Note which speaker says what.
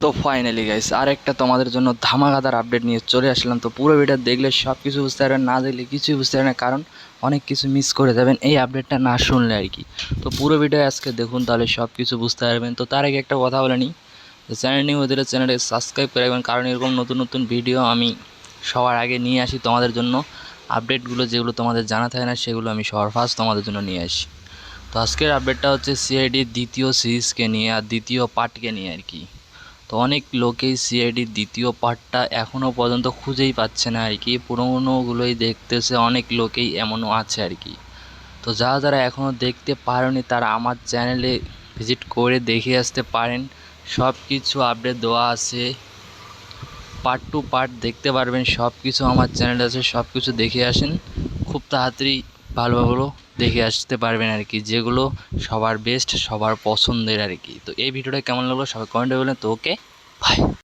Speaker 1: তো finally guys আরেকটা তোমাদের জন্য ধামাকাদার আপডেট নিয়ে চলে আসলাম। তো পুরো ভিডিও দেখলে সব কিছু বুঝতে পারবেন, না দেখলে কিছুই বুঝতে পারবেন না, কারণ অনেক কিছু মিস করে যাবেন এই আপডেটটা না শুনলে আর কি। তো পুরো ভিডিও আজকে দেখুন, তাহলে সব কিছু বুঝতে পারবেন। তো তার আগে একটা কথা বলে নিই, চ্যানেল নিউ হতে চ্যানেলটি সাবস্ক্রাইব করে রাখবেন, কারণ এরকম নতুন নতুন ভিডিও আমি সবার আগে নিয়ে আসি তোমাদের জন্য। আপডেটগুলো যেগুলো তোমাদের জানা থাকে না সেগুলো আমি সবার ফার্স্ট তোমাদের জন্য নিয়ে আসি। তো আজকের আপডেটটা হচ্ছে সিআইডির দ্বিতীয় সিরিজকে নিয়ে আর দ্বিতীয় পার্টকে নিয়ে আর কি। তো অনেক লোকেই সিআইডির দ্বিতীয় পার্টটা এখনও পর্যন্ত খুঁজেই পাচ্ছে না আর কি, পুরোনোগুলোই দেখতেছে, অনেক লোকেই এমনও আছে আর কি। তো যারা যারা এখনও দেখতে পারেনি তারা আমার চ্যানেলে ভিজিট করে দেখে আসতে পারেন, সব কিছু আপডেট দেওয়া আছে, পার্ট টু পার্ট দেখতে পারবেন, সব কিছু আমার চ্যানেলে আছে, সব কিছু দেখে আসেন, খুব তাড়াতাড়ি ভালো ভালো দেখে আসতে পারবেন আর কি, যেগুলো সবার বেস্ট সবার পছন্দের আর কি। তো এই ভিডিওটা কেমন লাগলো সবাই কমেন্টে বলেন। তো ওকে, বাই।